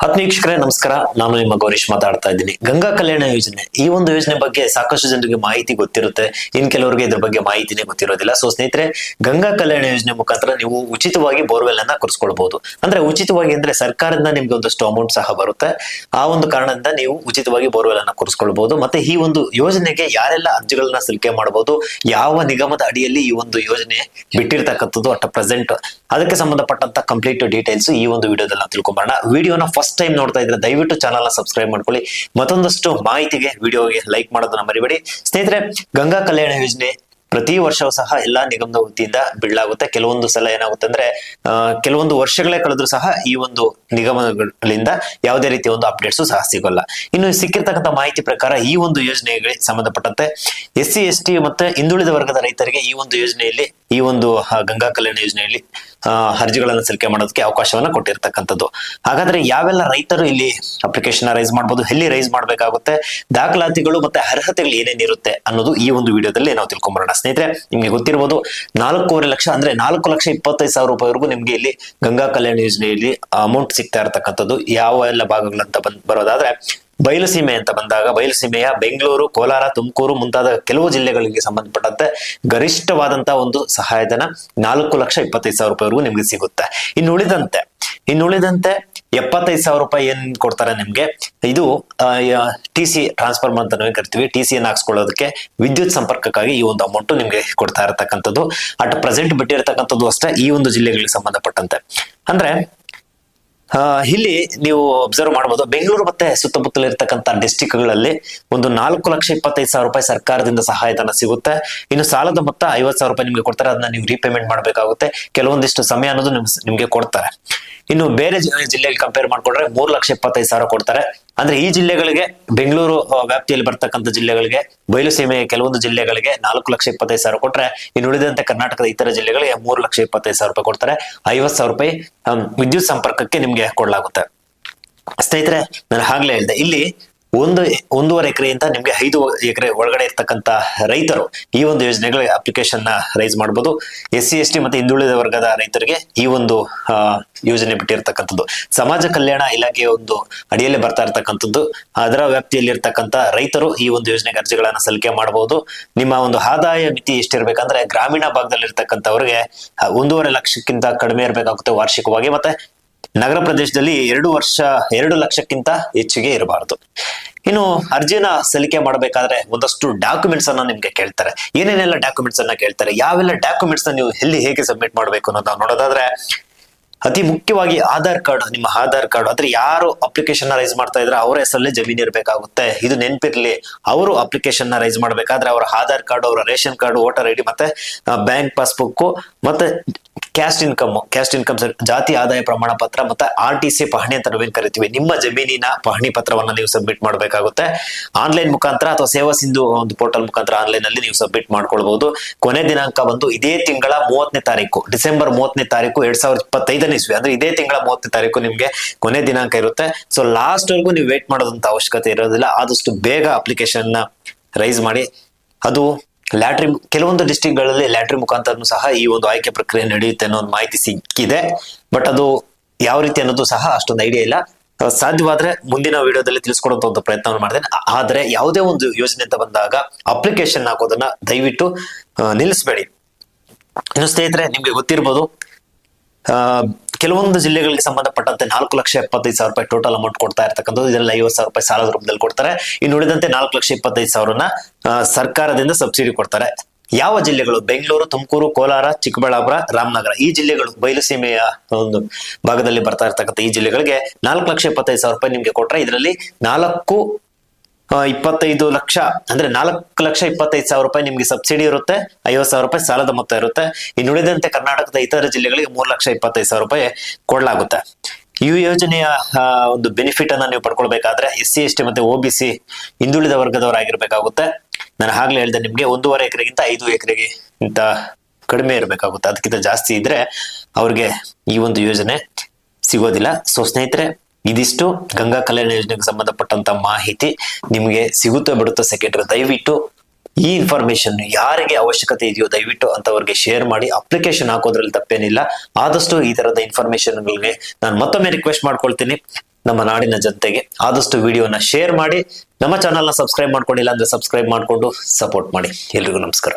ವೀಕ್ಷಕರೇ ನಮಸ್ಕಾರ. ನಾನು ನಿಮ್ಮ ಗೌರೀಶ್ ಮಾತಾಡ್ತಾ ಇದ್ದೀನಿ. ಗಂಗಾ ಕಲ್ಯಾಣ ಯೋಜನೆ, ಈ ಒಂದು ಯೋಜನೆ ಬಗ್ಗೆ ಸಾಕಷ್ಟು ಜನರಿಗೆ ಮಾಹಿತಿ ಗೊತ್ತಿರುತ್ತೆ, ಇನ್ ಕೆಲವರಿಗೆ ಇದ್ರ ಬಗ್ಗೆ ಮಾಹಿತಿನೇ ಗೊತ್ತಿರೋದಿಲ್ಲ. ಸೊ ಸ್ನೇಹಿತರೆ, ಗಂಗಾ ಕಲ್ಯಾಣ ಯೋಜನೆ ಮುಖಾಂತರ ನೀವು ಉಚಿತವಾಗಿ ಬೋರ್ವೆಲ್ ಅನ್ನ ಕೊರೆಸ್ಕೊಳ್ಬಹುದು. ಅಂದ್ರೆ ಉಚಿತವಾಗಿ ಅಂದ್ರೆ ಸರ್ಕಾರದಿಂದ ನಿಮ್ಗೆ ಒಂದಷ್ಟು ಅಮೌಂಟ್ ಸಹ ಬರುತ್ತೆ. ಆ ಒಂದು ಕಾರಣದಿಂದ ನೀವು ಉಚಿತವಾಗಿ ಬೋರ್ವೆಲ್ ಅನ್ನ ಕೊರೆಸ್ಕೊಳ್ಬಹುದು. ಮತ್ತೆ ಈ ಒಂದು ಯೋಜನೆಗೆ ಯಾರೆಲ್ಲ ಅರ್ಜಿಗಳನ್ನ ಸಲ್ಲಿಕೆ ಮಾಡಬಹುದು, ಯಾವ ನಿಗಮದ ಅಡಿಯಲ್ಲಿ ಈ ಒಂದು ಯೋಜನೆ ಬಿಟ್ಟಿರ್ತಕ್ಕಂಥದ್ದು ಅಟ್ ಪ್ರೆಸೆಂಟ್, ಅದಕ್ಕೆ ಸಂಬಂಧಪಟ್ಟಂತ ಕಂಪ್ಲೀಟ್ ಡೀಟೇಲ್ಸ್ ಈ ಒಂದು ವಿಡಿಯೋದಲ್ಲಿ ನಾವು ತಿಳ್ಕೊಂಬೋಣ. ವಿಡಿಯೋನ ಫಸ್ಟ್ ಟೈಮ್ ನೋಡ್ತಾ ಇದ್ರೆ ದಯವಿಟ್ಟು ಚಾನಲ್ ನ ಸಬ್ಸ್ಕ್ರೈಬ್ ಮಾಡ್ಕೊಳ್ಳಿ. ಮತ್ತೊಂದಷ್ಟು ಮಾಹಿತಿಗೆ ವಿಡಿಯೋಗೆ ಲೈಕ್ ಮಾಡೋದನ್ನ ಮರಿಬೇಡಿ ಸ್ನೇಹಿತರೆ. ಗಂಗಾ ಕಲ್ಯಾಣ ಯೋಜನೆ ಪ್ರತಿ ವರ್ಷವೂ ಸಹ ಎಲ್ಲಾ ನಿಗಮದ ವತಿಯಿಂದ ಬಿಡಲಾಗುತ್ತೆ. ಕೆಲವೊಂದು ಸಲ ಏನಾಗುತ್ತೆ ಅಂದ್ರೆ ಕೆಲವೊಂದು ವರ್ಷಗಳೇ ಕಳೆದ್ರು ಸಹ ಈ ಒಂದು ನಿಗಮಗಳಿಂದ ಯಾವುದೇ ರೀತಿಯ ಒಂದು ಅಪ್ಡೇಟ್ಸ್ ಸಹ ಸಿಗೋಲ್ಲ. ಇನ್ನು ಸಿಕ್ಕಿರ್ತಕ್ಕಂಥ ಮಾಹಿತಿ ಪ್ರಕಾರ ಈ ಒಂದು ಯೋಜನೆಗೆ ಸಂಬಂಧಪಟ್ಟಂತೆ SC ST ಮತ್ತೆ ಹಿಂದುಳಿದ ವರ್ಗದ ರೈತರಿಗೆ ಈ ಒಂದು ಯೋಜನೆಯಲ್ಲಿ, ಈ ಒಂದು ಗಂಗಾ ಕಲ್ಯಾಣ ಯೋಜನೆಯಲ್ಲಿ ಅರ್ಜಿಗಳನ್ನು ಸಲ್ಲಿಕೆ ಮಾಡೋದಕ್ಕೆ ಅವಕಾಶವನ್ನ ಕೊಟ್ಟಿರ್ತಕ್ಕಂಥದ್ದು. ಹಾಗಾದ್ರೆ ಯಾವೆಲ್ಲ ರೈತರು ಇಲ್ಲಿ ಅಪ್ಲಿಕೇಶನ್ ರೈಸ್ ಮಾಡಬಹುದು, ಎಲ್ಲಿ ರೈಸ್ ಮಾಡ್ಬೇಕಾಗುತ್ತೆ, ದಾಖಲಾತಿಗಳು ಮತ್ತೆ ಅರ್ಹತೆಗಳು ಏನೇನಿರುತ್ತೆ ಅನ್ನೋದು ಈ ಒಂದು ವಿಡಿಯೋದಲ್ಲಿ ನಾವು ತಿಳ್ಕೊಂಬರೋಣ. ಸ್ನೇಹಿತರೆ, ನಿಮ್ಗೆ ಗೊತ್ತಿರಬಹುದು 4.5 ಲಕ್ಷ ಅಂದ್ರೆ 4,25,000 ರೂಪಾಯಿವರೆಗೂ ನಿಮ್ಗೆ ಇಲ್ಲಿ ಗಂಗಾ ಕಲ್ಯಾಣ ಯೋಜನೆಯಲ್ಲಿ ಅಮೌಂಟ್ ಸಿಗ್ತಾ ಇರತಕ್ಕಂಥದ್ದು. ಯಾವ ಎಲ್ಲ ಭಾಗಗಳಂತ ಬರೋದಾದ್ರೆ ಬಯಲುಸೀಮೆ ಅಂತ ಬಂದಾಗ, ಬಯಲುಸೀಮೆಯ ಬೆಂಗಳೂರು, ಕೋಲಾರ, ತುಮಕೂರು ಮುಂತಾದ ಕೆಲವು ಜಿಲ್ಲೆಗಳಿಗೆ ಸಂಬಂಧಪಟ್ಟಂತೆ ಗರಿಷ್ಠವಾದಂತಹ ಒಂದು ಸಹಾಯಧನ 4,25,000 ರೂಪಾಯಿವರೆಗೂ ನಿಮ್ಗೆ ಸಿಗುತ್ತೆ. ಇನ್ನುಳಿದಂತೆ 75,000 ರೂಪಾಯಿ ಏನ್ ಕೊಡ್ತಾರೆ ನಿಮ್ಗೆ, ಇದು TC ಟ್ರಾನ್ಸ್ಫಾರ್ಮರ್ ಅಂತ ನಾವೇ ಕರಿತೀವಿ. TC ಅನ್ನು ಹಾಕ್ಸ್ಕೊಳ್ಳೋದಕ್ಕೆ ವಿದ್ಯುತ್ ಸಂಪರ್ಕಕ್ಕಾಗಿ ಈ ಒಂದು ಅಮೌಂಟ್ ನಿಮ್ಗೆ ಕೊಡ್ತಾ ಇರತಕ್ಕಂಥದ್ದು. ಅಟ್ ಪ್ರೆಸೆಂಟ್ ಬಿಟ್ಟಿರ್ತಕ್ಕಂಥದ್ದು ಅಷ್ಟೇ ಈ ಒಂದು ಜಿಲ್ಲೆಗಳಿಗೆ ಸಂಬಂಧಪಟ್ಟಂತೆ. ಅಂದ್ರೆ ಇಲ್ಲಿ ನೀವು ಅಬ್ಸರ್ವ್ ಮಾಡಬಹುದು, ಬೆಂಗಳೂರು ಮತ್ತೆ ಸುತ್ತಮುತ್ತಲ ಇರತಕ್ಕಂತ ಡಿಸ್ಟಿಕ್ಗಳಲ್ಲಿ ಒಂದು 4,25,000 ರೂಪಾಯಿ ಸರ್ಕಾರದಿಂದ ಸಹಾಯಧನ ಸಿಗುತ್ತೆ. ಇನ್ನು ಸಾಲದ ಮೊತ್ತ 50,000 ರೂಪಾಯಿ ನಿಮ್ಗೆ ಕೊಡ್ತಾರೆ. ಅದನ್ನ ನೀವು ರೀಪೇಮೆಂಟ್ ಮಾಡಬೇಕಾಗುತ್ತೆ. ಕೆಲವೊಂದಿಷ್ಟು ಸಮಯ ಅನ್ನೋದು ನಿಮ್ಗೆ ಕೊಡ್ತಾರೆ. ಇನ್ನು ಬೇರೆ ಜಿಲ್ಲೆಗೆ ಕಂಪೇರ್ ಮಾಡ್ಕೊಂಡ್ರೆ 3,25,000 ಕೊಡ್ತಾರೆ. ಅಂದ್ರೆ ಈ ಜಿಲ್ಲೆಗಳಿಗೆ, ಬೆಂಗಳೂರು ವ್ಯಾಪ್ತಿಯಲ್ಲಿ ಬರ್ತಕ್ಕಂಥ ಜಿಲ್ಲೆಗಳಿಗೆ, ಬಯಲುಸೀಮೆಯ ಕೆಲವೊಂದು ಜಿಲ್ಲೆಗಳಿಗೆ 4,25,000 ಕೊಟ್ರೆ, ಇನ್ನು ಉಳಿದಂತೆ ಕರ್ನಾಟಕದ ಇತರ ಜಿಲ್ಲೆಗಳಿಗೆ 3,25,000 ರೂಪಾಯಿ ಕೊಡ್ತಾರೆ. 50,000 ರೂಪಾಯಿ ವಿದ್ಯುತ್ ಸಂಪರ್ಕಕ್ಕೆ ನಿಮ್ಗೆ ಕೊಡಲಾಗುತ್ತೆ. ಸ್ನೇಹಿತರೆ, ನಾನು ಆಗ್ಲೇ ಹೇಳಿದೆ, ಇಲ್ಲಿ 1.5 ಎಕರೆಯಿಂದ ನಿಮ್ಗೆ 5 ಎಕರೆ ಒಳಗಡೆ ಇರ್ತಕ್ಕಂತ ರೈತರು ಈ ಒಂದು ಯೋಜನೆಗಳಿಗೆ ಅಪ್ಲಿಕೇಶನ್ ನ ರೈಸ್ ಮಾಡಬಹುದು. SC ST ಮತ್ತೆ ಹಿಂದುಳಿದ ವರ್ಗದ ರೈತರಿಗೆ ಈ ಒಂದು ಯೋಜನೆ ಬಿಟ್ಟಿರ್ತಕ್ಕಂಥದ್ದು ಸಮಾಜ ಕಲ್ಯಾಣ ಇಲಾಖೆಯ ಒಂದು ಅಡಿಯಲ್ಲಿ ಬರ್ತಾ ಇರ್ತಕ್ಕಂಥದ್ದು. ಅದರ ವ್ಯಾಪ್ತಿಯಲ್ಲಿ ಇರ್ತಕ್ಕಂಥ ರೈತರು ಈ ಒಂದು ಯೋಜನೆಗೆ ಅರ್ಜಿಗಳನ್ನ ಸಲ್ಲಿಕೆ ಮಾಡಬಹುದು. ನಿಮ್ಮ ಒಂದು ಆದಾಯ ಮಿತಿ ಎಷ್ಟಿರ್ಬೇಕಂದ್ರೆ, ಗ್ರಾಮೀಣ ಭಾಗದಲ್ಲಿ ಇರ್ತಕ್ಕಂಥವ್ರಿಗೆ 1.5 ಲಕ್ಷಕ್ಕಿಂತ ಕಡಿಮೆ ಇರಬೇಕಾಗುತ್ತೆ ವಾರ್ಷಿಕವಾಗಿ. ಮತ್ತೆ ನಗರ ಪ್ರದೇಶದಲ್ಲಿ 2 ಲಕ್ಷಕ್ಕಿಂತ ಹೆಚ್ಚಿಗೆ ಇರಬಾರದು. ಇನ್ನು ಅರ್ಜಿನ ಸಲ್ಲಿಕೆ ಮಾಡಬೇಕಾದ್ರೆ ಒಂದಷ್ಟು ಡಾಕ್ಯುಮೆಂಟ್ಸ್ ಅನ್ನ ನಿಮ್ಗೆ ಕೇಳ್ತಾರೆ. ಏನೇನೆಲ್ಲ ಡಾಕ್ಯುಮೆಂಟ್ಸ್ ಅನ್ನ ಕೇಳ್ತಾರೆ, ಯಾವೆಲ್ಲ ಡಾಕ್ಯುಮೆಂಟ್ಸ್ ನ ನೀವು ಹೇಗೆ ಸಬ್ಮಿಟ್ ಮಾಡಬೇಕು ಅನ್ನೋದು ನೋಡೋದಾದ್ರೆ, ಅತಿ ಮುಖ್ಯವಾಗಿ ಆಧಾರ್ ಕಾರ್ಡ್, ನಿಮ್ಮ ಆಧಾರ್ ಕಾರ್ಡ್. ಆದ್ರೆ ಯಾರು ಅಪ್ಲಿಕೇಶನ್ ರೈಸ್ ಮಾಡ್ತಾ ಇದ್ರೆ ಅವರ ಹೆಸರಲ್ಲೇ ಜಮೀನು ಇರಬೇಕಾಗುತ್ತೆ. ಇದು ನೆನಪಿರ್ಲಿ. ಅವರು ಅಪ್ಲಿಕೇಶನ್ ರೈಸ್ ಮಾಡ್ಬೇಕಾದ್ರೆ ಅವರ ಆಧಾರ್ ಕಾರ್ಡ್, ಅವರ ರೇಷನ್ ಕಾರ್ಡ್, ವೋಟರ್ ID ಮತ್ತೆ ಬ್ಯಾಂಕ್ ಪಾಸ್ಬುಕ್ ಮತ್ತೆ ಕ್ಯಾಸ್ಟ್ ಇನ್ಕಮ್ ಜಾತಿ ಆದಾಯ ಪ್ರಮಾಣ ಪತ್ರ ಮತ್ತೆ RTC ಪಹಣಿ ಅಂತ ನಾವೇನ್ ಕರಿತೀವಿ, ನಿಮ್ಮ ಜಮೀನಿನ ಪಹಣಿ ಪತ್ರವನ್ನ ನೀವು ಸಬ್ಮಿಟ್ ಮಾಡಬೇಕಾಗುತ್ತೆ. ಆನ್ಲೈನ್ ಮುಖಾಂತರ ಅಥವಾ ಸೇವಾ ಸಿಂಧು ಒಂದು ಪೋರ್ಟಲ್ ಮುಖಾಂತರ ಆನ್ಲೈನ್ ಅಲ್ಲಿ ನೀವು ಸಬ್ಮಿಟ್ ಮಾಡ್ಕೊಳ್ಬಹುದು. ಕೊನೆ ದಿನಾಂಕ ಬಂದು ಇದೇ ತಿಂಗಳ 30ನೇ ತಾರೀಕು, ಡಿಸೆಂಬರ್ 30ನೇ ತಾರೀಕು 2025ನೇ ಇಸ್ವಿ. ಅಂದ್ರೆ ಇದೇ ತಿಂಗಳ 30ನೇ ತಾರೀಕು ನಿಮ್ಗೆ ಕೊನೆ ದಿನಾಂಕ ಇರುತ್ತೆ. ಸೊ ಲಾಸ್ಟ್ ವರೆಗೂ ನೀವು ವೇಟ್ ಮಾಡೋದಂತ ಅವಶ್ಯಕತೆ ಇರೋದಿಲ್ಲ. ಆದಷ್ಟು ಬೇಗ ಅಪ್ಲಿಕೇಶನ್ ನ ರೈಸ್ ಮಾಡಿ. ಅದು ಲ್ಯಾಟ್ರಿ, ಕೆಲವೊಂದು ಡಿಸ್ಟ್ರಿಕ್ಟ್ ಗಳಲ್ಲಿ ಲ್ಯಾಟ್ರಿ ಮುಖಾಂತರ ಸಹ ಈ ಒಂದು ಆಯ್ಕೆ ಪ್ರಕ್ರಿಯೆ ನಡೆಯುತ್ತೆ ಅನ್ನೋ ಒಂದು ಮಾಹಿತಿ ಸಿಕ್ಕಿದೆ. ಬಟ್ ಅದು ಯಾವ ರೀತಿ ಅನ್ನೋದು ಸಹ ಅಷ್ಟೊಂದು ಐಡಿಯಾ ಇಲ್ಲ. ಸಾಧ್ಯವಾದ್ರೆ ಮುಂದಿನ ವಿಡಿಯೋದಲ್ಲಿ ತಿಳಿಸ್ಕೊಡುವಂತ ಒಂದು ಪ್ರಯತ್ನವನ್ನು ಮಾಡಿದೆ. ಆದ್ರೆ ಯಾವುದೇ ಒಂದು ಯೋಜನೆ ಅಂತ ಬಂದಾಗ ಅಪ್ಲಿಕೇಶನ್ ಹಾಕೋದನ್ನ ದಯವಿಟ್ಟು ನಿಲ್ಲಿಸಬೇಡಿ. ಇನ್ನು ಸ್ನೇಹಿತರೆ, ನಿಮ್ಗೆ ಗೊತ್ತಿರ್ಬೋದು, ಕೆಲವೊಂದು ಜಿಲ್ಲೆಗಳಿಗೆ ಸಂಬಂಧಪಟ್ಟಂತೆ 4,75,000 ರೂಪಾಯಿ ಟೋಟಲ್ ಅಮೌಂಟ್ ಕೊಡ್ತಾ ಇರ್ತಕ್ಕಂಥದ್ದು. ಇದರಲ್ಲಿ 50,000 ರೂಪಾಯಿ ಸಾಲದ ರೂಪದಲ್ಲಿ ಕೊಡ್ತಾರೆ. ಇನ್ನು ಉಳಿದಂತೆ 4,25,000 ಸರ್ಕಾರದಿಂದ ಸಬ್ಸಿಡಿ ಕೊಡ್ತಾರೆ. ಯಾವ ಜಿಲ್ಲೆಗಳು? ಬೆಂಗಳೂರು, ತುಮಕೂರು, ಕೋಲಾರ, ಚಿಕ್ಕಬಳ್ಳಾಪುರ, ರಾಮನಗರ, ಈ ಜಿಲ್ಲೆಗಳು ಬಯಲುಸೀಮೆಯ ಒಂದು ಭಾಗದಲ್ಲಿ ಬರ್ತಾ ಇರ್ತಕ್ಕಂಥ ಈ ಜಿಲ್ಲೆಗಳಿಗೆ 4,25,000 ರೂಪಾಯಿ ನಿಮ್ಗೆ ಕೊಟ್ರೆ, ಇದರಲ್ಲಿ 4,25 ಲಕ್ಷ ಅಂದ್ರೆ 4,25,000 ರೂಪಾಯಿ ನಿಮ್ಗೆ ಸಬ್ಸಿಡಿ ಇರುತ್ತೆ. 50,000 ರೂಪಾಯಿ ಸಾಲದ ಮೊತ್ತ ಇರುತ್ತೆ. ಇನ್ನು ಉಳಿದಂತೆ ಕರ್ನಾಟಕದ ಇತರ ಜಿಲ್ಲೆಗಳಿಗೆ 3,25,000 ರೂಪಾಯಿ ಕೊಡಲಾಗುತ್ತೆ. ಈ ಯೋಜನೆಯ ಒಂದು ಬೆನಿಫಿಟ್ ಅನ್ನ ನೀವು ಪಡ್ಕೊಳ್ಬೇಕಾದ್ರೆ SC ST ಮತ್ತೆ OBC ಹಿಂದುಳಿದ ವರ್ಗದವರಾಗಿರ್ಬೇಕಾಗುತ್ತೆ. ನಾನು ಆಗ್ಲೇ ಹೇಳಿದೆ ನಿಮ್ಗೆ 1.5 ಎಕರೆಗಿಂತ 5 ಎಕರೆಗೆ ಇಂತ ಕಡಿಮೆ ಇರಬೇಕಾಗುತ್ತೆ. ಅದಕ್ಕಿಂತ ಜಾಸ್ತಿ ಇದ್ರೆ ಅವ್ರಿಗೆ ಈ ಒಂದು ಯೋಜನೆ ಸಿಗೋದಿಲ್ಲ. ಸೊ ಸ್ನೇಹಿತರೆ, ಇದಿಷ್ಟು ಗಂಗಾ ಕಲ್ಯಾಣ ಯೋಜನೆಗೆ ಸಂಬಂಧಪಟ್ಟಂತ ಮಾಹಿತಿ. ನಿಮ್ಗೆ ಸಿಗುತ್ತೋ ಬಿಡುತ್ತೋ ಸೆಕೆಂಡ್ರಿ, ದಯವಿಟ್ಟು ಈ ಇನ್ಫಾರ್ಮೇಶನ್ ಯಾರಿಗೆ ಅವಶ್ಯಕತೆ ಇದೆಯೋ ದಯವಿಟ್ಟು ಅಂತವರಿಗೆ ಶೇರ್ ಮಾಡಿ. ಅಪ್ಲಿಕೇಶನ್ ಹಾಕೋದ್ರಲ್ಲಿ ತಪ್ಪೇನಿಲ್ಲ. ಆದಷ್ಟು ಈ ತರದ ಇನ್ಫಾರ್ಮೇಶನ್ ಗಳಿಗೆ ನಾನು ಮತ್ತೊಮ್ಮೆ ರಿಕ್ವೆಸ್ಟ್ ಮಾಡ್ಕೊಳ್ತೀನಿ. ನಮ್ಮ ನಾಡಿನ ಜನತೆಗೆ. ಆದಷ್ಟು ವಿಡಿಯೋನ ಶೇರ್ ಮಾಡಿ, ನಮ್ಮ ಚಾನಲ್ನ ಸಬ್ಸ್ಕ್ರೈಬ್ ಮಾಡ್ಕೊಂಡಿಲ್ಲ ಅಂದ್ರೆ ಸಬ್ಸ್ಕ್ರೈಬ್ ಮಾಡ್ಕೊಂಡು ಸಪೋರ್ಟ್ ಮಾಡಿ. ಎಲ್ರಿಗೂ ನಮಸ್ಕಾರ.